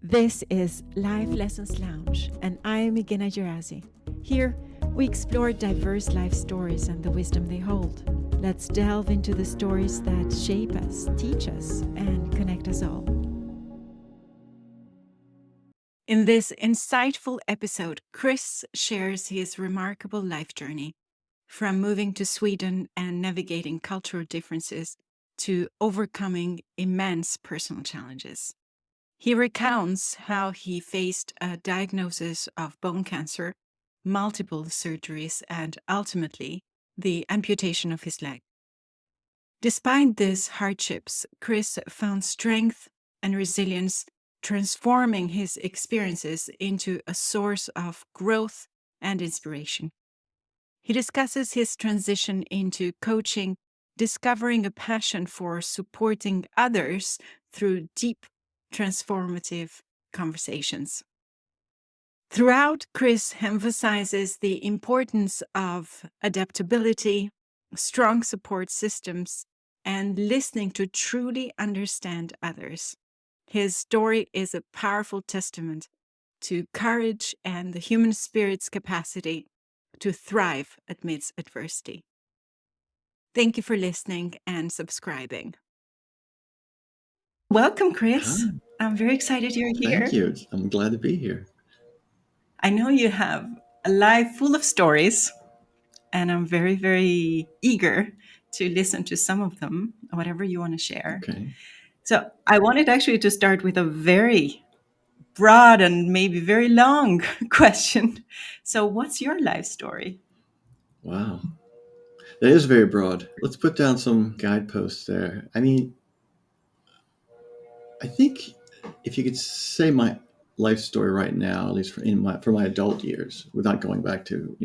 This is Life Lessons Lounge, and I'm Igina Gerazi. Here, we explore diverse life stories and the wisdom they hold. Let's delve into the stories that shape us, teach us, and connect us all. In this insightful episode, Chris shares his remarkable life journey, from moving to Sweden and navigating cultural differences to overcoming immense personal challenges. He recounts how he faced a diagnosis of bone cancer, multiple surgeries, and ultimately the amputation of his leg. Despite these hardships, Chris found strength and resilience, transforming his experiences into a source of growth and inspiration. He discusses his transition into coaching, discovering a passion for supporting others through deep, transformative conversations. Throughout, Chris emphasizes the importance of adaptability, strong support systems, and listening to truly understand others. His story is a powerful testament to courage and the human spirit's capacity to thrive amidst adversity. Thank you for listening and subscribing. Welcome, Chris. Hi, I'm very excited you're thank here. you. I'm glad to be here. I know you have a life full of stories, and I'm very, very eager to listen to some of them, whatever you want to share. Okay. So, I wanted actually to start with a very broad and maybe very long question. So, what's your life story? Wow. That is very broad. Let's put down some guideposts there. I think if you could say my life story right now, at least for my adult years, without going back to,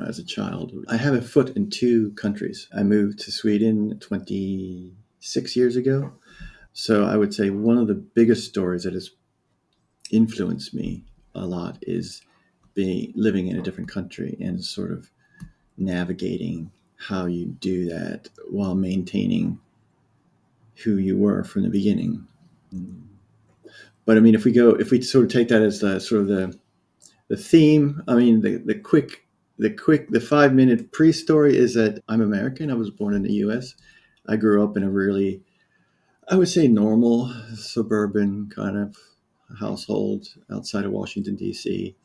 as a child, I have a foot in two countries. I moved to Sweden 26 years ago. So I would say one of the biggest stories that has influenced me a lot is being living in a different country and sort of navigating how you do that while maintaining who you were from the beginning. But I mean, if we sort of take that as the sort of the theme, I mean, the 5 minute pre-story is that I'm American. I was born in the U.S. I grew up in a really, I would say, normal suburban kind of household outside of Washington D.C.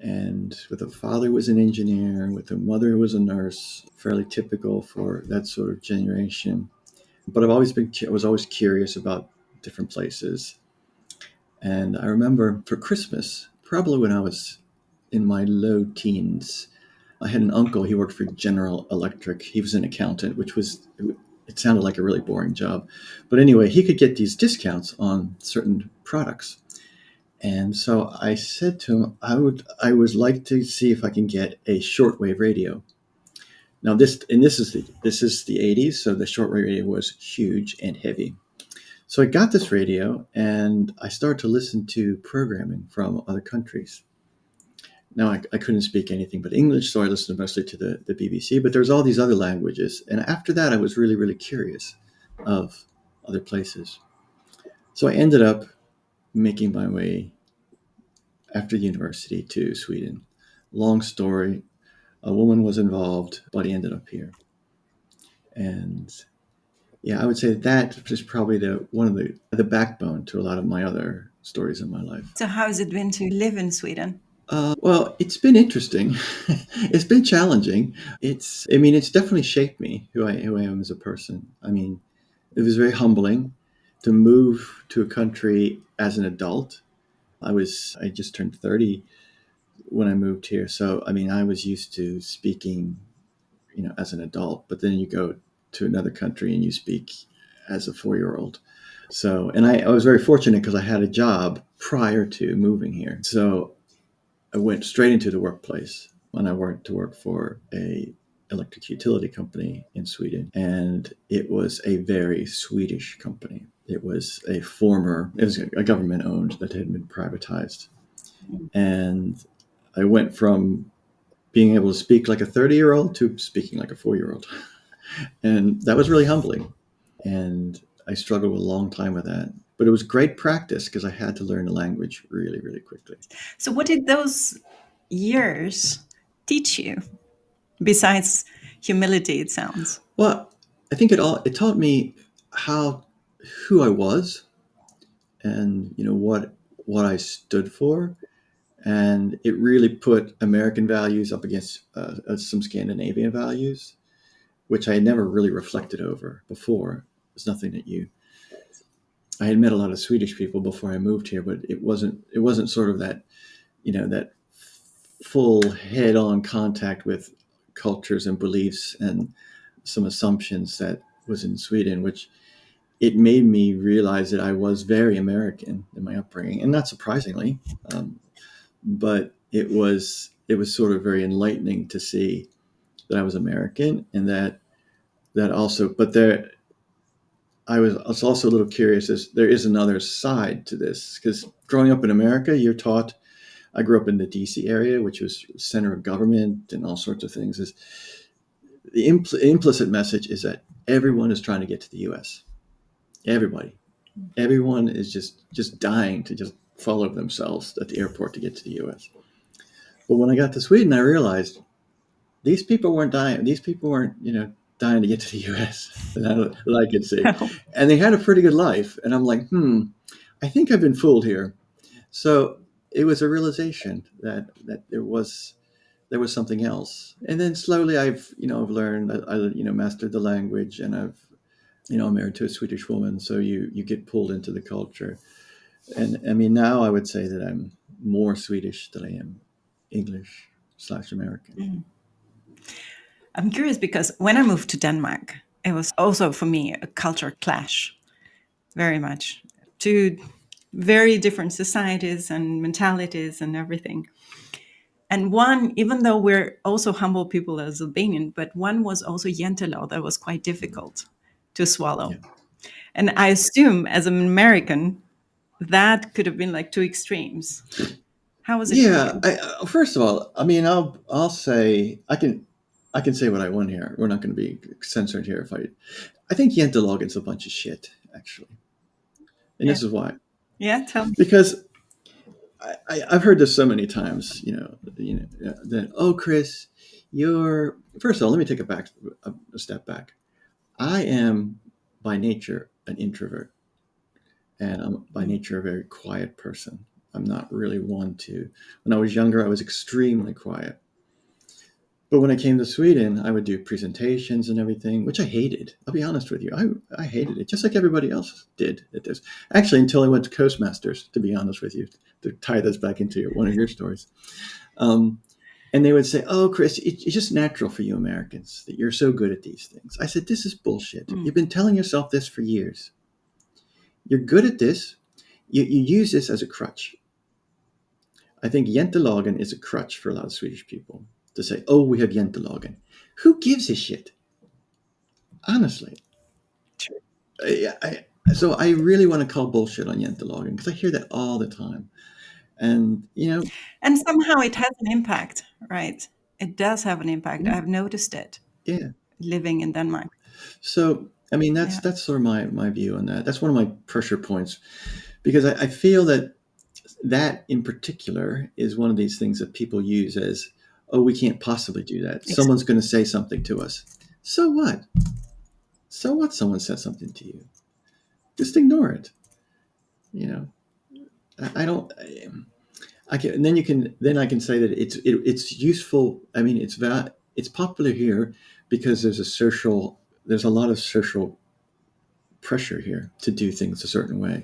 And with a father who was an engineer, with a mother who was a nurse, fairly typical for that sort of generation. But I was always curious about different places. And I remember for Christmas, probably when I was in my low teens, I had an uncle. He worked for General Electric. He was an accountant, it sounded like a really boring job. But anyway, he could get these discounts on certain products. And so I said to him, I would like to see if I can get a shortwave radio. Now this is the 80s, so the shortwave radio was huge and heavy. So I got this radio and I started to listen to programming from other countries. Now I couldn't speak anything but English, so I listened mostly to the BBC, but there's all these other languages. And after that, I was really, really curious of other places. So I ended up making my way after university to Sweden. Long story. A woman was involved, but he ended up here. And yeah, I would say that is probably the backbone to a lot of my other stories in my life. So, how has it been to live in Sweden? Well, it's been interesting. It's been challenging. It's definitely shaped me who I am as a person. I mean, it was very humbling to move to a country as an adult. I just turned 30 when I moved here. So, I mean, I was used to speaking, as an adult, but then you go to another country and you speak as a 4-year-old. So, and I was very fortunate because I had a job prior to moving here. So I went straight into the workplace when I went to work for a electric utility company in Sweden. And it was a very Swedish company. It was a government owned that had been privatized. And I went from being able to speak like a 30-year-old to speaking like a 4-year-old. And that was really humbling. And I struggled a long time with that. But it was great practice because I had to learn the language really, really quickly. So, what did those years teach you besides humility? It sounds. Well, I think it taught me how who I was, and what I stood for, and it really put American values up against some Scandinavian values, which I had never really reflected over before. It's nothing that you. I had met a lot of Swedish people before I moved here, but it wasn't sort of that full head-on contact with cultures and beliefs and some assumptions that was in Sweden, which it made me realize that I was very American in my upbringing, and not surprisingly, but it was sort of very enlightening to see that I was American, and that also, but there. I was also a little curious as there is another side to this because growing up in America, you're taught. I grew up in the DC area, which was center of government and all sorts of things. Is the implicit message is that everyone is trying to get to the U.S. Everybody, everyone is just dying to just follow themselves at the airport to get to the U.S. But when I got to Sweden, I realized these people weren't dying. These people weren't, dying to get to the U.S. that I could see, and they had a pretty good life. And I'm like, I think I've been fooled here. So it was a realization that there was something else. And then slowly I've learned. I mastered the language, and I'm married to a Swedish woman, so you get pulled into the culture. And I mean, now I would say that I'm more Swedish than I am English/American. Mm. I'm curious because when I moved to Denmark, it was also for me a culture clash, very much. Two very different societies and mentalities and everything. And one, even though we're also humble people as Albanian, but one was also Yentala that was quite difficult to swallow. Yeah. And I assume as an American, that could have been like two extremes. How was it for Yeah. you? First of all, I mean, I'll say I can say what I want here. We're not going to be censored here. If I think Yentalogan's a bunch of shit, actually, and Yeah. this is why. Yeah, tell me. Because I've heard this so many times. That Chris, you're first of all. Let me take a step back. I am by nature an introvert, and I'm by Mm. nature a very quiet person. I'm not really one to. When I was younger, I was extremely quiet. But when I came to Sweden, I would do presentations and everything, which I hated. I'll be honest with you. I hated it, just like everybody else did at this. Actually, until I went to Coastmasters, to be honest with you, to tie this back into one of your stories. Um, and they would say, Chris, it's just natural for you Americans that you're so good at these things. I said, this is bullshit. Mm. You've been telling yourself this for years. You're good at this. You use this as a crutch. I think Jentelagen is a crutch for a lot of Swedish people to say, we have Jentelagen. Who gives a shit? Honestly. True. So I really want to call bullshit on Jentelagen because I hear that all the time. And, And somehow it has an impact, right? It does have an impact. yeah, I've noticed it yeah. living in Denmark. So, I mean, that's Yeah. that's sort of my view on that. That's one of my pressure points because I feel that in particular is one of these things that people use as, we can't possibly do that. Ex- Someone's going to say something to us. So what? So what? Someone said something to you. Just ignore it. You know, I don't. I can. And then you can. Then I can say that it's useful. I mean, it's popular here because there's a lot of social pressure here to do things a certain way.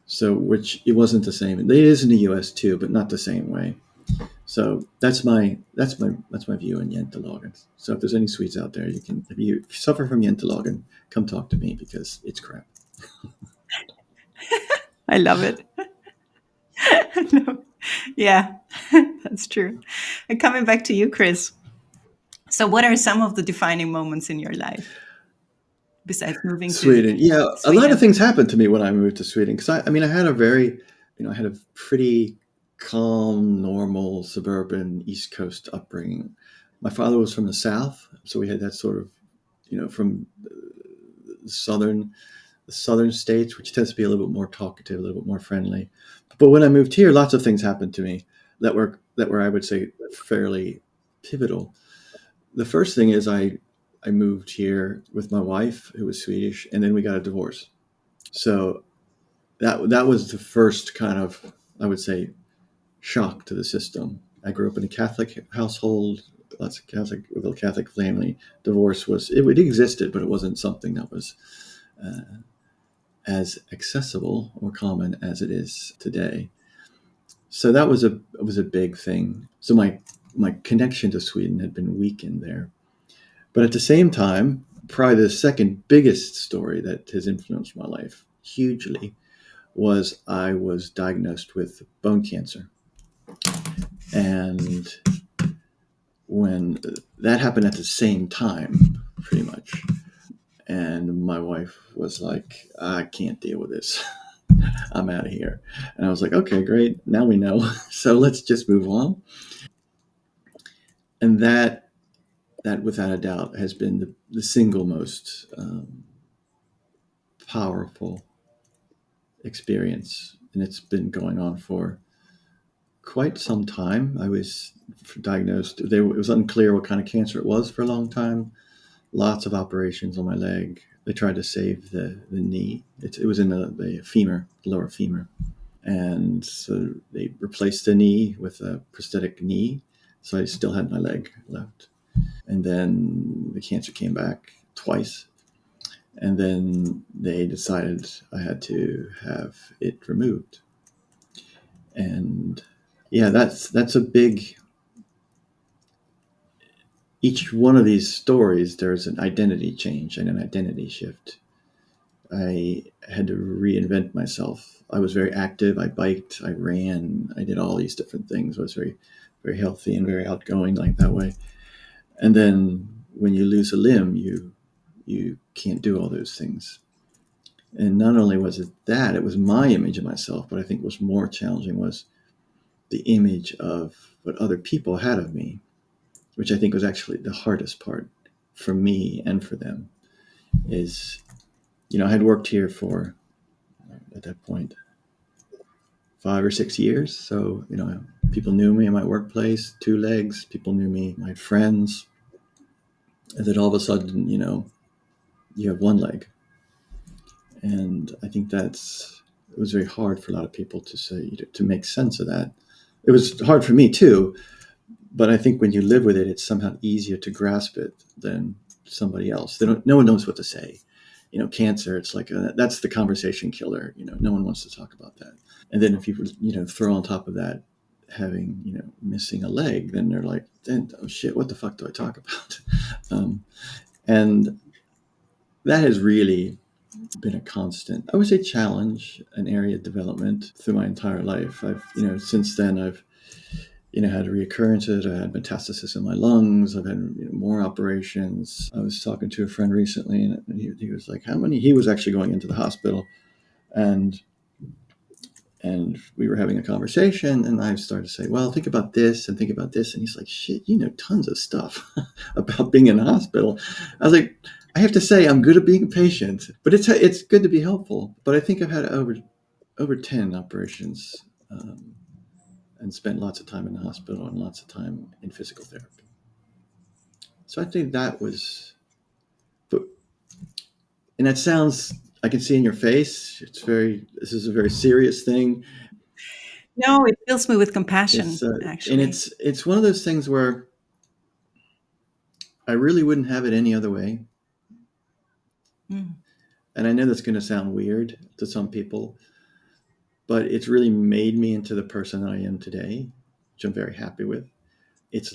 So, which it wasn't the same. It is in the U.S. too, but not the same way. So that's my view on Jentelagen. So if there's any Swedes out there, if you suffer from Jentelagen, come talk to me because it's crap. I love it. No. Yeah, that's true. And coming back to you, Chris. So, what are some of the defining moments in your life besides moving to Sweden, yeah, a lot of Sweden? things happened to me when I moved to Sweden because I mean, I had a pretty calm, normal, suburban East Coast upbringing. My father was from the South, so we had that sort of, from southern the southern states, which tends to be a little bit more talkative, a little bit more friendly. But when I moved here, lots of things happened to me that were I would say fairly pivotal. The first thing is I moved here with my wife, who was Swedish, and then we got a divorce. So that was the first kind of, I would say, shock to the system. I grew up in a Catholic household, lots of Catholic with a Catholic family. Divorce was it existed, but it wasn't something that was as accessible or common as it is today. So that was a big thing. So my connection to Sweden had been weakened there. But at the same time, probably the second biggest story that has influenced my life hugely was I was diagnosed with bone cancer. And when that happened at the same time, pretty much, and my wife was like, I can't deal with this. I'm out of here. And I was like, okay, great. Now we know. So let's just move on. And that without a doubt has been the single most powerful experience. And it's been going on for quite some time. I was diagnosed. It was unclear what kind of cancer it was for a long time. Lots of operations on my leg. They tried to save the knee. It was in the femur, lower femur. And so they replaced the knee with a prosthetic knee. So I still had my leg left. And then the cancer came back twice. And then they decided I had to have it removed. And yeah, that's a big. Each one of these stories, there's an identity change and an identity shift. I had to reinvent myself. I was very active. I biked, I ran, I did all these different things. I was very, very healthy and very outgoing like that way. And then when you lose a limb, you can't do all those things. And not only was it that, it was my image of myself, but I think what's more challenging was the image of what other people had of me, which I think was actually the hardest part for me and for them. Is, I had worked here for, at that point, 5 or 6 years. So, people knew me in my workplace, two legs, people knew me, my friends. And then all of a sudden, you have one leg. And I think it was very hard for a lot of people to say, to make sense of that. It was hard for me too, but I think when you live with it, it's somehow easier to grasp it than somebody else. No one knows what to say. Cancer, it's like that's the conversation killer. No one wants to talk about that. And then if you throw on top of that having missing a leg, then they're like, then oh shit, what the fuck do I talk about? And that has really been a constant, I would say, challenge, an area of development through my entire life. I've since then I've had reoccurrences. I had metastasis in my lungs. I've had more operations. I was talking to a friend recently, and he was like, "How many?" He was actually going into the hospital, and we were having a conversation, and I started to say, well, think about this and think about this. And he's like, shit, tons of stuff about being in the hospital. I was like, I have to say, I'm good at being a patient, but it's good to be helpful. But I think I've had over 10 operations, and spent lots of time in the hospital and lots of time in physical therapy. So I think that was, but, and that sounds, I can see in your face, this is a very serious thing. No, it fills me with compassion, It's and actually. it's one of those things where I really wouldn't have it any other way. Mm. And I know that's going to sound weird to some people, but it's really made me into the person that I am today, which I'm very happy with. It's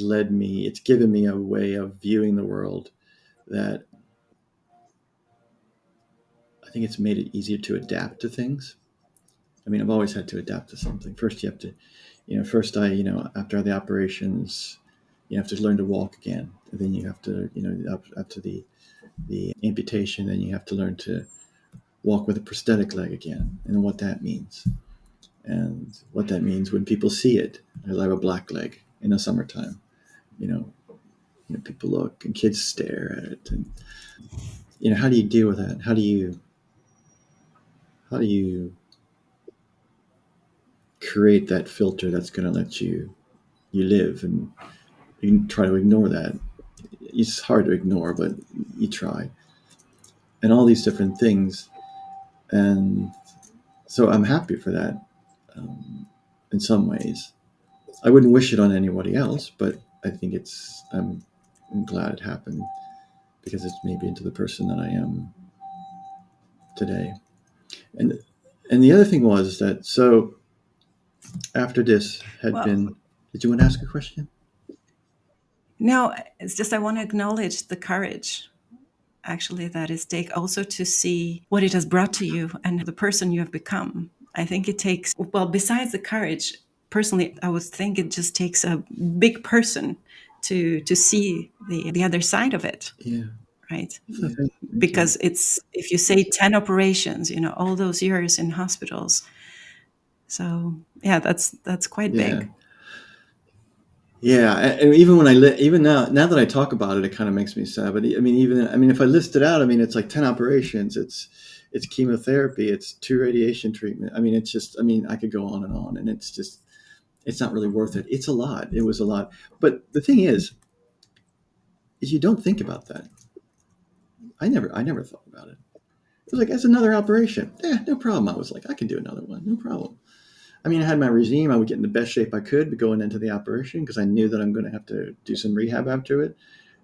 given me a way of viewing the world that I think it's made it easier to adapt to things. I mean, I've always had to adapt to something. First, you have to, after the operations, you have to learn to walk again. And then you have to, after the amputation, then you have to learn to walk with a prosthetic leg again, and what that means. And what that means when people see it. I have a black leg in the summertime. You know, people look and kids stare at it. And, how do you deal with that? How do you how do you create that filter that's going to let you live, and you can try to ignore that. It's hard to ignore, but you try, and all these different things. And so I'm happy for that. In some ways, I wouldn't wish it on anybody else, but I think I'm glad it happened because it's made me into the person that I am today. And and the other thing was that, so after this had Well, been, did you want to ask a question? no, it's just I want to acknowledge the courage actually that is take also to see what it has brought to you and the person you have become. I think it takes, well, besides the courage, personally, I would think it just takes a big person to see the other side of it, Yeah. right? So thank you. Because it's, if you say 10 operations, all those years in hospitals. So yeah, that's quite Yeah. big. Yeah, and even when even now that I talk about it, it kind of makes me sad. But if I list it out, it's like 10 operations. It's chemotherapy. It's 2 radiation treatment. It's just. I could go on, and it's just. It's not really worth it. It's a lot. It was a lot. But the thing is you don't think about that. I never thought about it. It was like, that's another operation. Yeah, no problem. I was like, I can do another one, no problem. I had my regime. I would get in the best shape I could going into the operation because I knew that I'm going to have to do some rehab after it,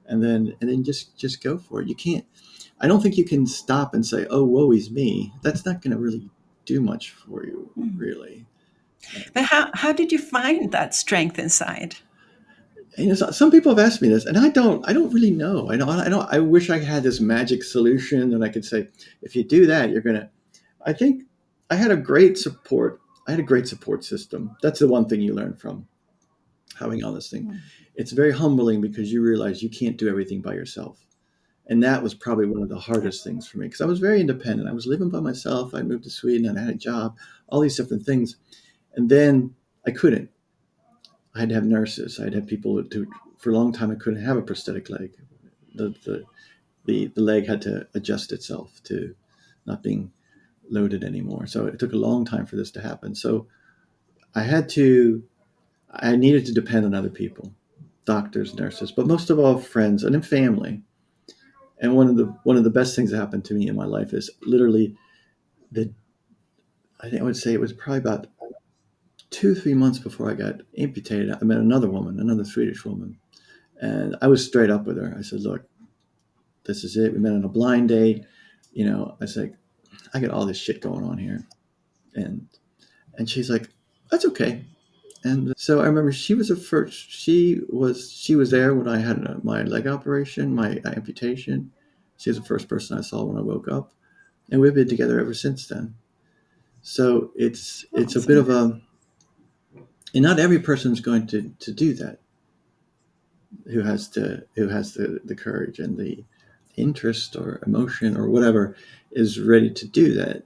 and then just go for it. You can't. I don't think you can stop and say, "Oh, woe is me." That's not going to really do much for you, Mm. really. But how did you find that strength inside? Some people have asked me this, and I don't really know. I wish I had this magic solution that I could say, if you do that, you're gonna. I think I had a great support. I had a great support system. That's the one thing you learn from having all this thing. Mm. It's very humbling because you realize you can't do everything by yourself. And that was probably one of the Yeah. hardest things for me because I was very independent. I was living by myself. I moved to Sweden and I had a job, all these different things. And then I couldn't. I had to have nurses. I had to have people for a long time, I couldn't have a prosthetic leg. The, the, the leg had to adjust itself to not being loaded anymore. So it took a long time for this to happen. So I had to, I needed to depend on other people, doctors, nurses, but most of all friends and then family. And one of the best things that happened to me in my life is literally the I think I would say it was probably about 2 3 months before I got amputated. I met another woman, another Swedish woman, and I was straight up with her. I said, "Look, this is it. We met on a blind date. I said, I got all this shit going on here," and she's like, "That's okay." And so I remember she was the first. She was there when I had my leg operation, my amputation. She was the first person I saw when I woke up, and we've been together ever since then. So it's Oh, a so bit of nice. a, and not every person's going to do that, who has the courage and the interest or emotion or whatever is ready to do that.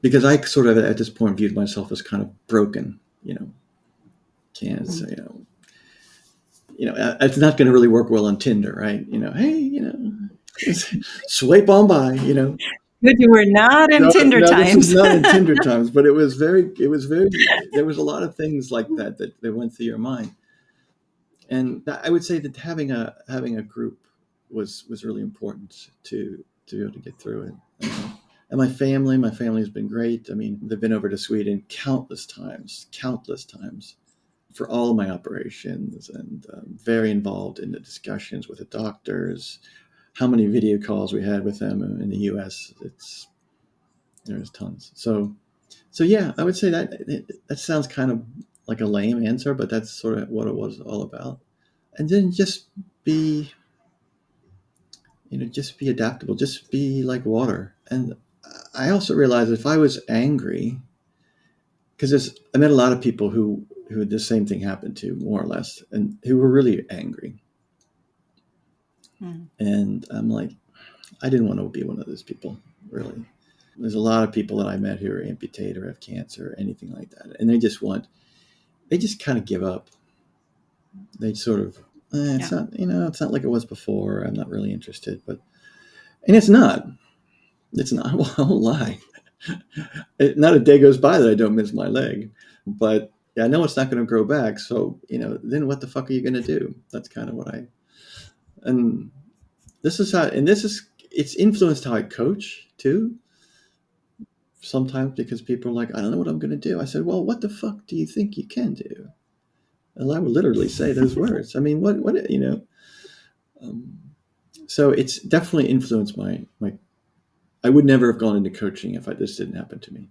Because I sort of at this point viewed myself as kind of broken, can't say, Mm. it's not going to really work well on Tinder, right? Hey, swipe on by, Good, you were not in No, Tinder no, this was times. not in Tinder times, but it was very. There was a lot of things like that went through your mind, and I would say that having a group was really important to be able to get through it. And my family has been great. They've been over to Sweden countless times for all of my operations, and very involved in the discussions with the doctors. How many video calls we had with them in the U.S. There's tons. So yeah, I would say that sounds kind of like a lame answer, but that's sort of what it was all about. And then just be adaptable, just be like water. And I also realized if I was angry, because I met a lot of people who the same thing happened to, more or less, and who were really angry. Mm. And I'm like, I didn't want to be one of those people, really. There's a lot of people that I met who are amputated or have cancer or anything like that, and they just kind of give up. They sort of, it's not like it was before. I'm not really interested, and it's not. It's not. Well, I won't lie. Not a day goes by that I don't miss my leg, but I know it's not going to grow back. So then what the fuck are you going to do? That's kind of what I. And this is how, and this is it's influenced how I coach too. Sometimes because people are like, I don't know what I'm going to do. I said, well, what the fuck do you think you can do? And I would literally say those words. I mean, what. Um, so it's definitely influenced my. I would never have gone into coaching if this didn't happen to me.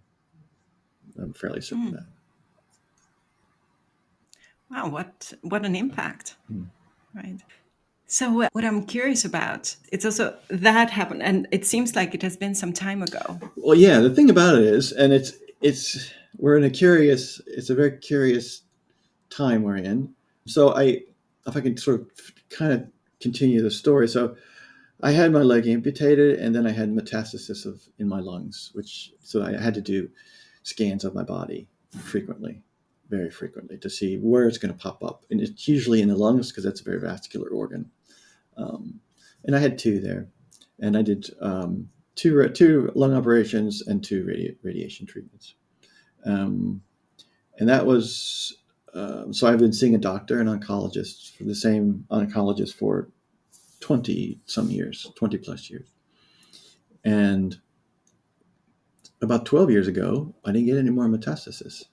I'm fairly certain of that. Wow, what an impact, Mm. right? So what I'm curious about, it's also that happened, and it seems like it has been some time ago. Well, yeah. The thing about it is, and it's we're in a curious. It's a very curious time we're in. So if I can sort of kind of continue the story. So I had my leg amputated, and then I had metastasis in my lungs, so I had to do scans of my body frequently, very frequently, to see where it's going to pop up. And it's usually in the lungs because that's a very vascular organ. And I had two there, and I did two lung operations and two radiation treatments. And that was so I've been seeing a doctor, an oncologist, for the same oncologist for 20 some years, 20 plus years. And about 12 years ago, I didn't get any more metastasis.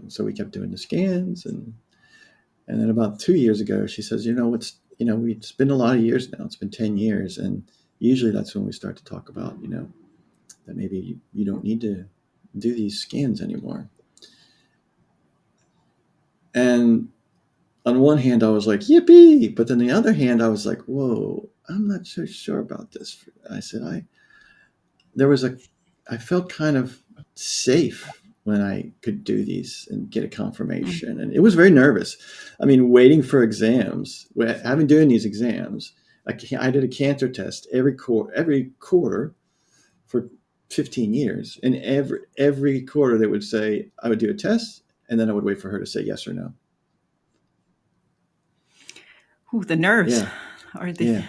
So we kept doing the scans. And then about 2 years ago, she says, it's been a lot of years now. It's been 10 years. And usually that's when we start to talk about, that maybe you don't need to do these scans anymore. And on one hand, I was like, yippee. But then the other hand, I was like, whoa, I'm not so sure about this. I said, I felt kind of safe when I could do these and get a confirmation. And it was very nervous. I mean, waiting for exams, having doing these exams, I did a cancer test every quarter for 15 years. And every quarter they would say, I would do a test, and then I would wait for her to say yes or no. Ooh, the nerves. Yeah. Yeah.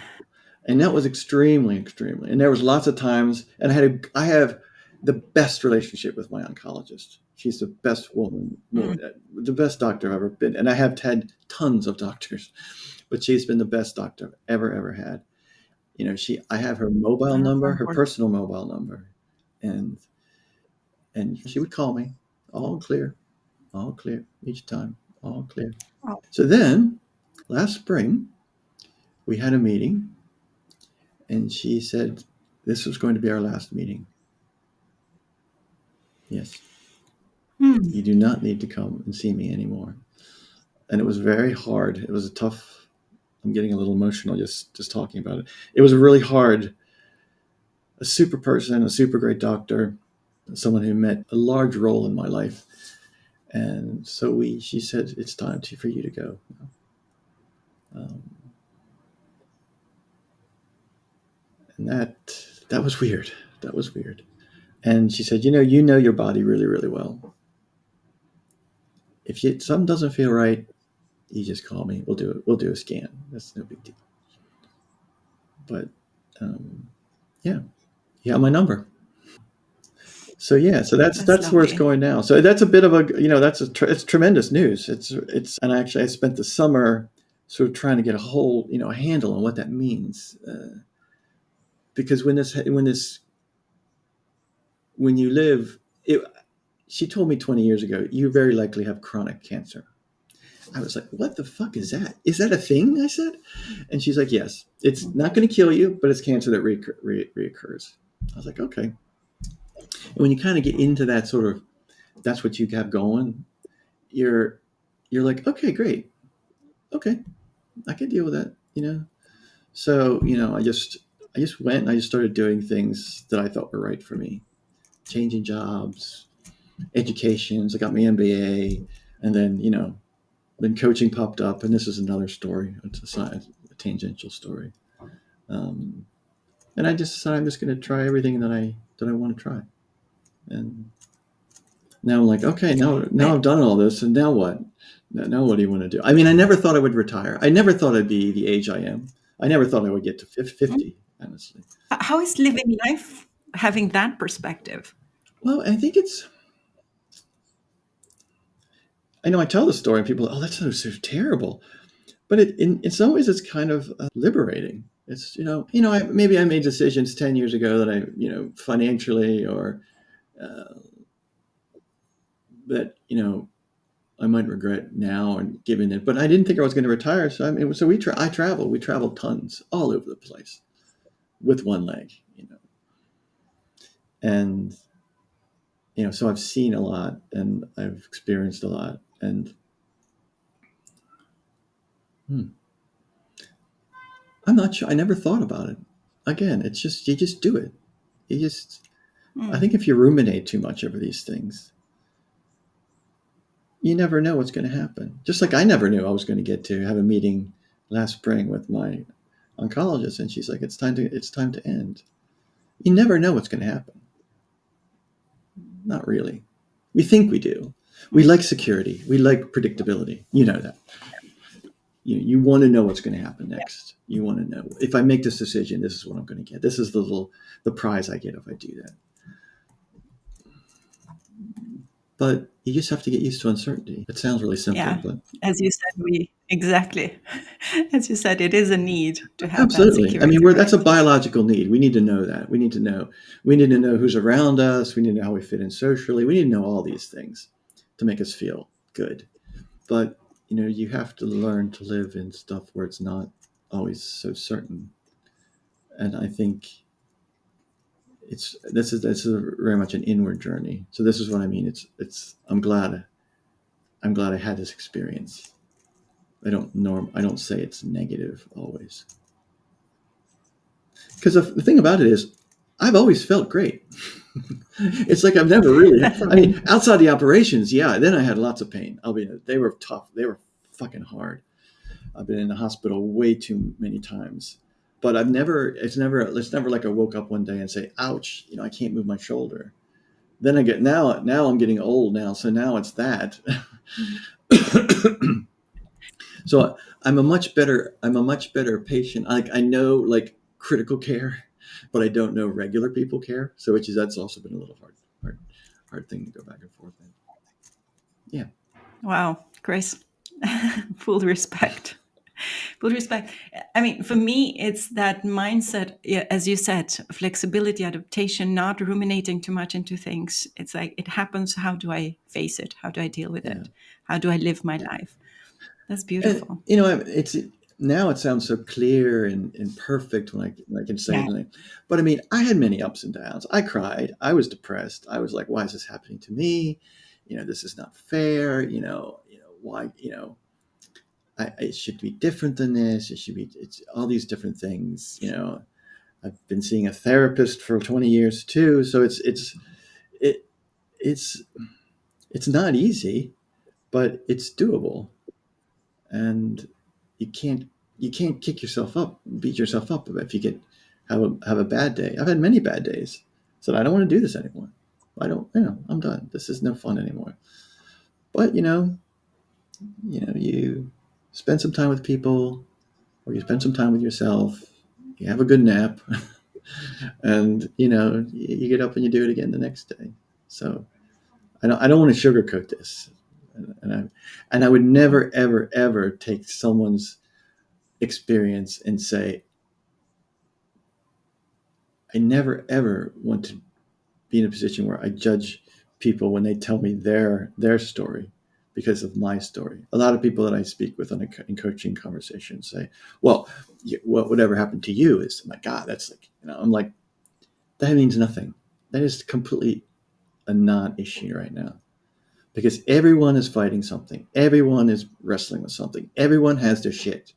And that was extremely, extremely. And there was lots of times, and I have the best relationship with my oncologist. She's the best woman, the best doctor I've ever been. And I have had tons of doctors, but she's been the best doctor I've ever had. I have her mobile number, her personal mobile number, and she would call me, all clear each time, all clear. Oh. So then, last spring, we had a meeting. And she said, this was going to be our last meeting. Yes. You do not need to come and see me anymore. And it was very hard. It was I'm getting a little emotional just talking about it. It was really hard. A super person, a super great doctor, someone who met a large role in my life. And so she said, it's time for you to go. And that was weird. That was weird. And she said, you know your body really, really well. If something doesn't feel right, you just call me. We'll do it. We'll do a scan. That's no big deal. But yeah, you have my number. So yeah, so that's where it's going now. So that's a bit of it's tremendous news. And actually I spent the summer sort of trying to get a handle on what that means, because when you live, she told me 20 years ago, you very likely have chronic cancer. I was like, what the fuck is that? Is that a thing? I said. And she's like, yes, it's not going to kill you, but it's cancer that reoccurs. I was like, okay. And when you kind of get into that sort of, that's what you have going, you're like, okay, great. Okay. I can deal with that, So, I just went and I just started doing things that I thought were right for me. Changing jobs, educations. I got my MBA, and then, then coaching popped up, and this is another story. It's a tangential story. And I just decided I'm just going to try everything that I want to try. And now I'm like, okay, now I've done all this, and now what? Now what do you want to do? I mean, I never thought I would retire. I never thought I'd be the age I am. I never thought I would get to 50. honestly. How is living life having that perspective? Well, I think it's, I know I tell the story and people, oh, that's so terrible. But in some ways, it's kind of liberating. It's, maybe I made decisions 10 years ago that I, financially or that, I might regret now and giving it, but I didn't think I was going to retire. So I mean, so I traveled. We traveled tons all over the place with one leg, and so I've seen a lot and I've experienced a lot, and hmm, I'm not sure. I never thought about it. Again, it's just you just do it. You just. I Mm, think if you ruminate too much over these things, you never know what's going to happen. Just like I never knew I was going to get to have a meeting last spring with my oncologist, and she's like, "It's time to end." You never know what's going to happen. Not really. We think we do. We mm. like security. We like predictability. You know that. You want to know what's going to happen Yeah. next. You want to know if I make this decision, this is what I'm going to get. This is the prize I get if I do that. But you just have to get used to uncertainty. It sounds really simple, Yeah. but As you said, we exactly. As you said, it is a need to have that absolutely. I mean, security, that's right? a biological need. We need to know that. We need to know. We need to know who's around us. We need to know how we fit in socially. We need to know all these things to make us feel good. But you have to learn to live in stuff where it's not always so certain. And I think this is very much an inward journey. So this is what I mean. It's I'm glad I had this experience. I don't say it's negative always, because the thing about it is I've always felt great. It's like I've never really. That's I mean, amazing. outside the operations, yeah. Then I had lots of pain. They were tough. They were fucking hard. I've been in the hospital way too many times, but it's never like I woke up one day and say, "Ouch!" I can't move my shoulder. Then I get now I'm getting old now, so now it's that. So I'm a much better patient. I know like critical care, but I don't know regular people care. So that's also been a little hard thing to go back and forth in. Yeah, Wow, Chris. Full respect. Full respect. I mean, for me, it's that mindset, yeah, as you said, flexibility, adaptation, not ruminating too much into things. It's like it happens. How do I face it? How do I deal with yeah. it? How do I live my life? That's And beautiful. it's now it sounds so clear and perfect when I can say Yeah. it. But I mean, I had many ups and downs. I cried. I was depressed. I was like, why is this happening to me? This is not fair. Why? It should be different than this. It's all these different things. I've been seeing a therapist for 20 years too. So it, it's, it's not easy, but it's doable. And you can't, you can't kick yourself up, beat yourself up if you have a bad day. I've had many bad days. So I don't want to do this anymore. I don't, I'm done. This is no fun anymore. But you spend some time with people, or you spend some time with yourself, you have a good nap, and you get up and you do it again the next day. So I don't want to sugarcoat this, and I would never ever ever take someone's experience and say I never ever want to be in a position where I judge people when they tell me their story because of my story. A lot of people that I speak with in coaching conversations say, "Well, whatever happened to you is my God." That's like I'm like that means nothing. That is completely a non-issue right now because everyone is fighting something. Everyone is wrestling with something. Everyone has their shit,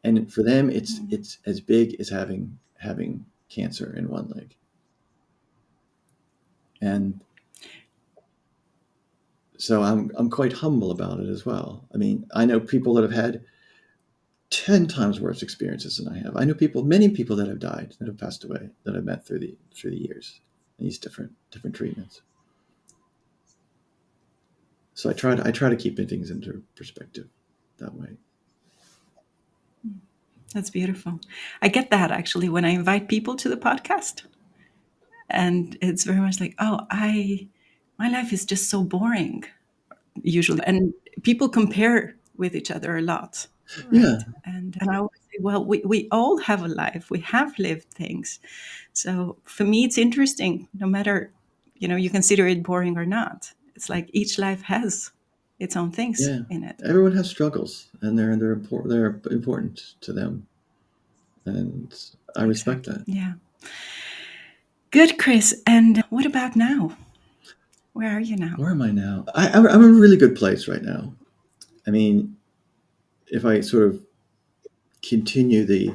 and for them, it's as big as having cancer in one leg. And so I'm quite humble about it as well. I mean, I know people that have had 10 times worse experiences than I have. I know many people that have died, that have passed away, that I've met through the years, and these different treatments. So I try to keep things into perspective that way. That's beautiful. I get that actually when I invite people to the podcast. And it's very much like, oh, my life is just so boring usually. And people compare with each other a lot, Yeah, right? And I always say, well, we all have a life. We have lived things. So for me, it's interesting, no matter, you consider it boring or not. It's like each life has its own things yeah. in it. Everyone has struggles, and they're important to them, and I respect Exactly. that. Yeah. Good, Chris. And what about now? Where are you now? Where am I now? I'm in a really good place right now. I mean, if I sort of continue the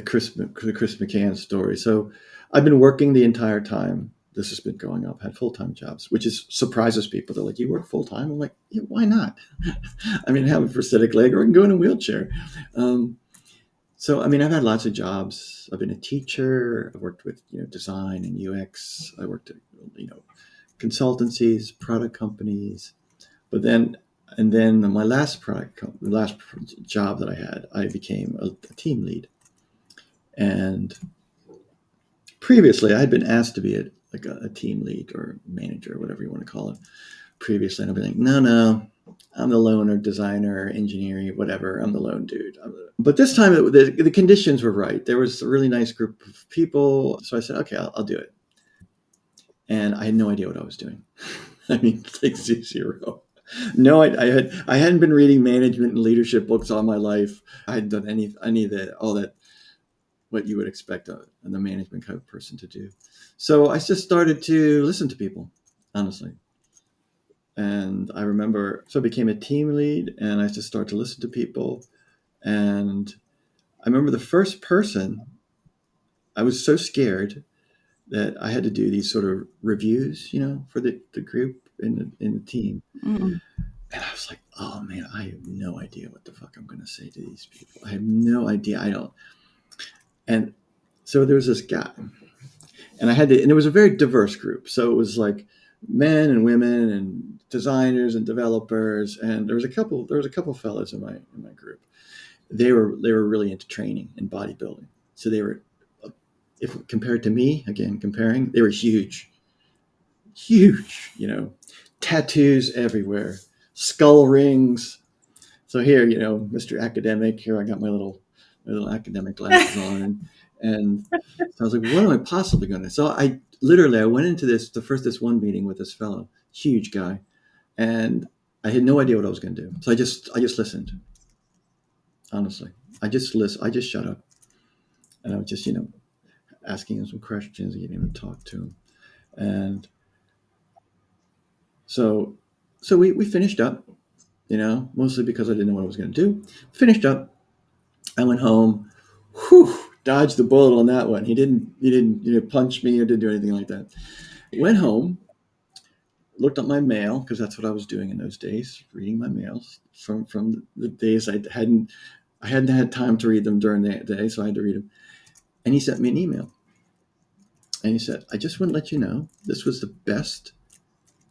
Chris McCann story, so I've been working the entire time this has been going up. Had full time jobs, which is surprises people. They're like, "You work full time?" I'm like, yeah, "Why not?" I mean, I have a prosthetic leg, or I can go in a wheelchair. Um, so, I mean, I've had lots of jobs. I've been a teacher. I've worked with design and UX. I worked at consultancies, product companies. But then my the last job that I had, I became a team lead. And previously, I had been asked to be a team lead or manager, or whatever you want to call it. Previously, and I'd be like, no, no, I'm the lone or designer, engineering, whatever. I'm the lone dude. But this time, the conditions were right. There was a really nice group of people, so I said, okay, I'll do it. And I had no idea what I was doing. I mean, like zero. No, I hadn't been reading management and leadership books all my life. I hadn't done any of that, all that, what you would expect the management kind of person to do. So I just started to listen to people, honestly. And I remember, so I became a team lead, and I just started to listen to people. And I remember the first person, I was so scared that I had to do these sort of reviews, for the group in the team. Mm. And I was like, oh man, I have no idea what the fuck I'm going to say to these people. I have no idea. I don't. And so there was this guy, and it was a very diverse group. So it was like men and women and designers and developers. And there was a couple fellas in my group. They were really into training and bodybuilding. So they were, if compared to me, again, comparing, they were huge, huge, tattoos everywhere, skull rings. So here, Mr. Academic, here I got my little academic glasses on, and so I was like, what am I possibly going to? So I went into this one meeting with this fellow, huge guy, and I had no idea what I was going to do. So I just listened. Honestly, I just shut up, and I was just asking him some questions and getting him to talk to him, and so we finished up, mostly because I didn't know what I was going to do. Finished up. I went home. Whew, dodged the bullet on that one. He didn't punch me or didn't do anything like that. Went home, looked at my mail, because that's what I was doing in those days, reading my mails from the days I hadn't had time to read them during the day, so I had to read them. And he sent me an email, and he said, I just want to let you know this was the best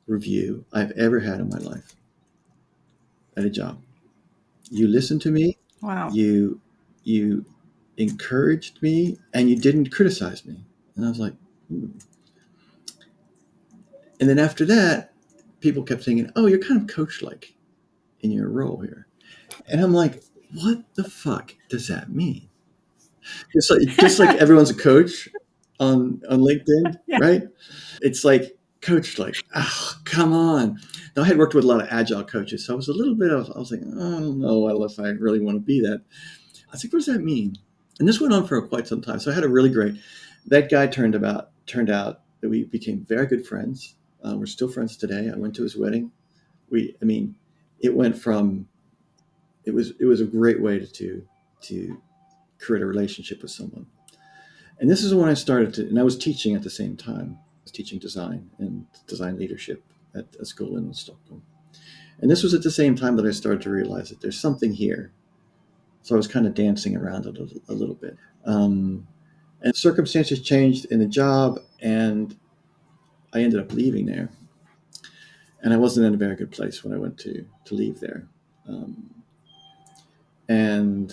review I've ever had in my life at a job. You listened to me, Wow. you you encouraged me, and you didn't criticize me. And I was like, hmm. And then after that, people kept thinking, oh, you're kind of coach like in your role here. And I'm like, what the fuck does that mean? Just like everyone's a coach on LinkedIn, Yeah. right? It's like coach like, oh, come on. Now I had worked with a lot of agile coaches, so I was I was like, I don't know if I really want to be that. I was like, what does that mean? And this went on for quite some time. So I had a really great. That guy turned out that we became very good friends. We're still friends today. I went to his wedding. I mean, it went from. It was a great way to create a relationship with someone. And this is when I started to, and I was teaching at the same time. I was teaching design and design leadership at a school in Stockholm. And this was at the same time that I started to realize that there's something here. So I was kind of dancing around it a little bit. And circumstances changed in the job, and I ended up leaving there. And I wasn't in a very good place when I went to leave there. Um, and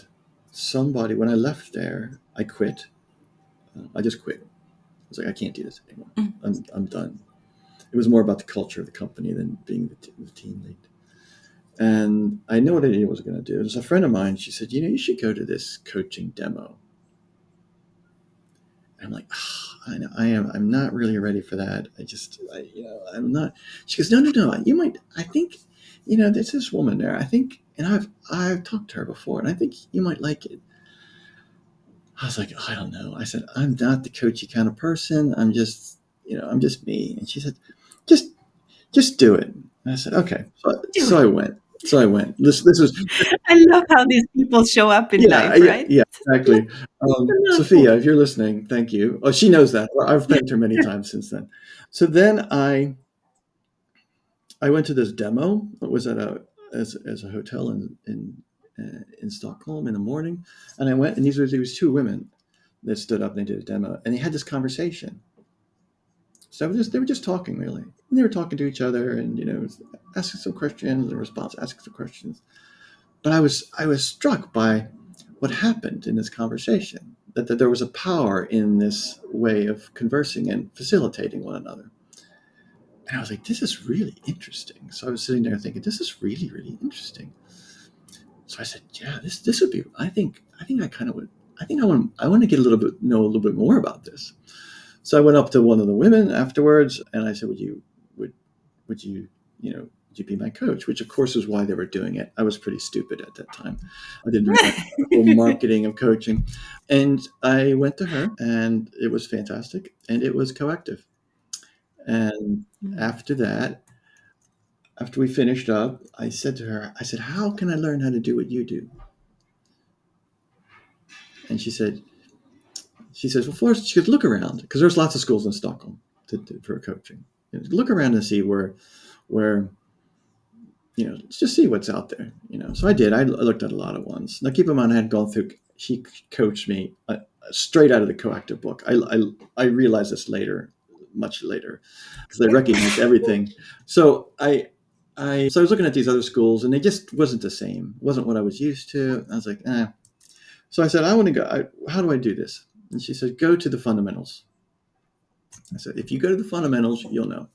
somebody, when I left there, I quit. I just quit. I was like, I can't do this anymore. Mm. I'm done. It was more about the culture of the company than being the team lead. And I know what I was going to do. It was a friend of mine. She said, you should go to this coaching demo. And I'm like, I know I am. I'm not really ready for that. I'm not. She goes, no. You might. I think, there's this woman there. I think, and I've talked to her before, and I think you might like it. I was like, I don't know. I said, I'm not the coachy kind of person. I'm just me. And she said, just just do it. And I said, okay. So, Do so it. I went. So I went. This was, I love how these people show up in yeah, life, yeah, right? yeah, Just exactly. a little Sophia, push. if you're listening, thank you. Oh, she knows that. I've thanked her many times since then. So then I went to this demo. It was at as a hotel in Stockholm in the morning, and I went, and there was two women that stood up and they did a demo, and they had this conversation. So they were just talking really, and they were talking to each other, and asking some questions, and response asking some questions. But I was struck by what happened in this conversation. That there was a power in this way of conversing and facilitating one another. And I was like, this is really interesting. So I was sitting there thinking, this is really, really interesting. So I said, yeah, this would be. I think I kind of would. I want to get know a little bit more about this. So I went up to one of the women afterwards, and I said, would you would you be my coach? Which of course is why they were doing it. I was pretty stupid at that time. I didn't realize the whole marketing of coaching. And I went to her, and it was fantastic, and it was coactive. And Mm. after that, after we finished up, I said to her, I said, how can I learn how to do what you do? And she says, well, Florence, she could look around because there's lots of schools in Stockholm for coaching. Look around and see where let's just see what's out there. So I did. I looked at a lot of ones. Now, keep in mind, I had gone through. She coached me straight out of the coactive book. I realized this later, much later, because I recognized everything. So I was looking at these other schools, and they just wasn't the same. It wasn't what I was used to. I was like, eh. So I said, I want to go. How do I do this? And she said, go to the fundamentals. I said, if you go to the fundamentals, you'll know.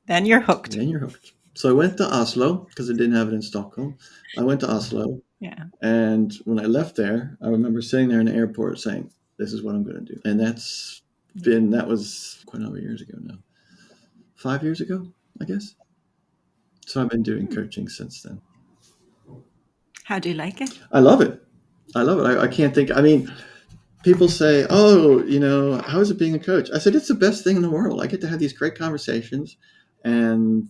Then you're hooked. Then you're hooked. So I went to Oslo because I didn't have it in Stockholm. I went to Oslo, Yeah. and when I left there, I remember sitting there in the airport saying, "This is what I'm going to do." And that was quite a number of years ago now, 5 years ago, I guess. So I've been doing Hmm. coaching since then. How do you like it? I love it. I love it. I can't think. I mean, people say, "Oh, how is it being a coach?" I said, "It's the best thing in the world. I get to have these great conversations, and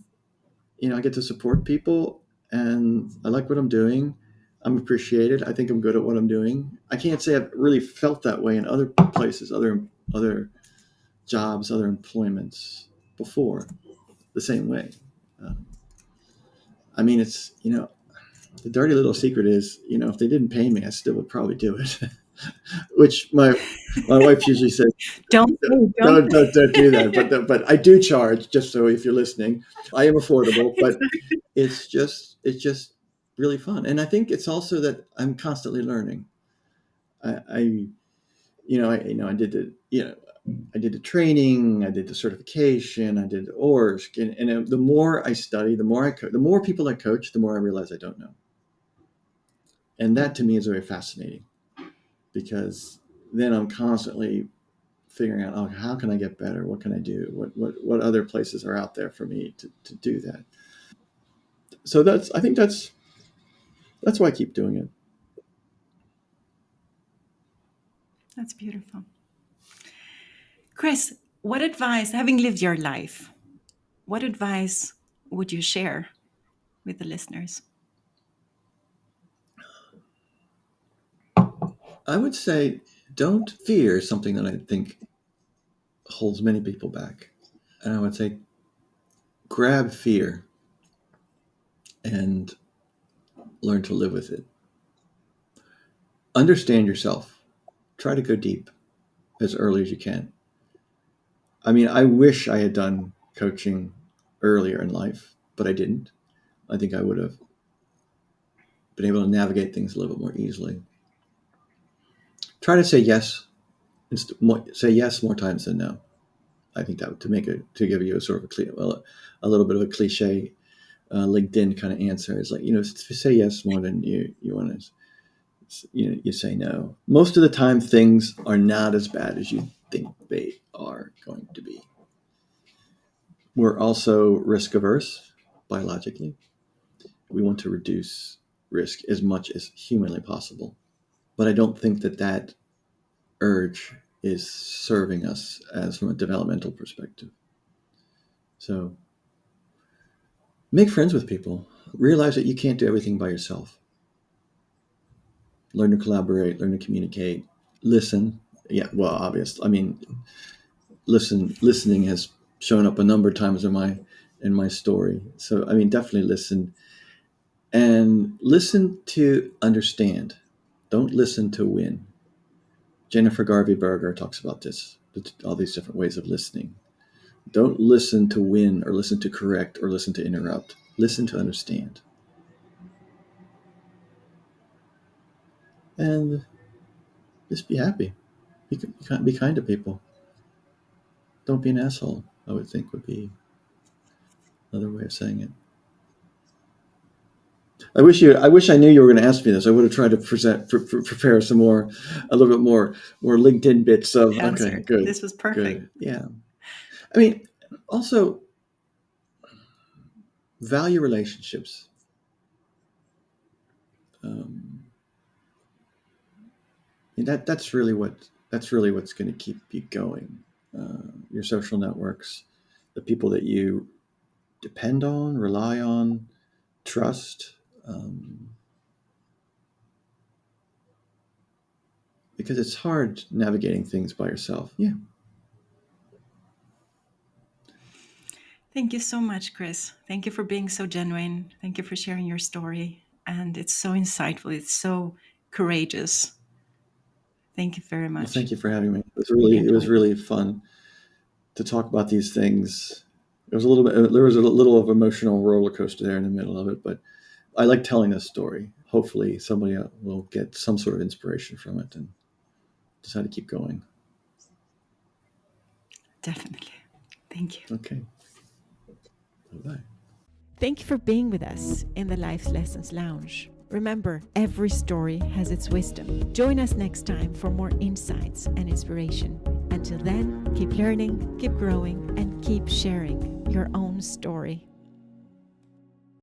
I get to support people, and I like what I'm doing. I'm appreciated. I think I'm good at what I'm doing. I can't say I've really felt that way in other places, other jobs, other employments before the same way. Um, I mean, it's the dirty little secret is if they didn't pay me, I still would probably do it. Which my wife usually says, Don't say, don't don't do that. say. But I do charge. Just so if you're listening, I am affordable, but Exactly. it's just really fun, and I think it's also that I'm constantly learning. I did the training, I did the certification, I did the ORSC, and the more I study, the more the more people I coach, the more I realize I don't know, and that to me is very fascinating because then I'm constantly figuring out, oh, how can I get better? What can I do? What other places are out there for me to do that? So I think that's why I keep doing it. That's beautiful. Chris, what advice, having lived your life, what advice would you share with the listeners? I would say don't fear something that I think holds many people back. And I would say grab fear and learn to live with it. Understand yourself. Try to go deep as early as you can. I mean, I wish I had done coaching earlier in life, but I didn't. I think I would have been able to navigate things a little bit more easily. Try to say yes, say yes more times than no. I think that to give you a sort of a little bit of a cliche LinkedIn kind of answer is like, say yes more than you want to, you say no. Most of the time, things are not as bad as you think they are going to be. We're also risk averse biologically. We want to reduce risk as much as humanly possible. But I don't think that urge is serving us as from a developmental perspective. So make friends with people. Realize that you can't do everything by yourself. Learn to collaborate, learn to communicate, listen. Yeah, well, obvious. I mean, listening has shown up a number of times in my story. So I mean, definitely listen, and listen to understand. Don't listen to win. Jennifer Garvey Berger talks about this, all these different ways of listening. Don't listen to win or listen to correct or listen to interrupt. Listen to understand. And just be happy. Be kind to people. Don't be an asshole, I would think would be another way of saying it. I wish I knew you were going to ask me this. I would have tried to prepare a little bit more LinkedIn bits of. Answer. Okay, good. This was perfect. Good. Yeah. I mean, also value relationships. That's really what's going to keep you going. Your social networks, the people that you depend on, rely on, trust. Because it's hard navigating things by yourself. Yeah. Thank you so much, Chris. Thank you for being so genuine. Thank you for sharing your story. And it's so insightful. It's so courageous. Thank you very Well, much. thank you for having me. Really It was enjoyed. really fun to talk about these things. There was a little of emotional roller coaster there in the middle of it, but I like telling this story. Hopefully somebody will get some sort of inspiration from it and decide to keep going. Definitely. Thank you. Okay. Bye-bye. Thank you for being with us in the Life Lessons Lounge. Remember, every story has its wisdom. Join us next time for more insights and inspiration. Until then, keep learning, keep growing, and keep sharing your own story.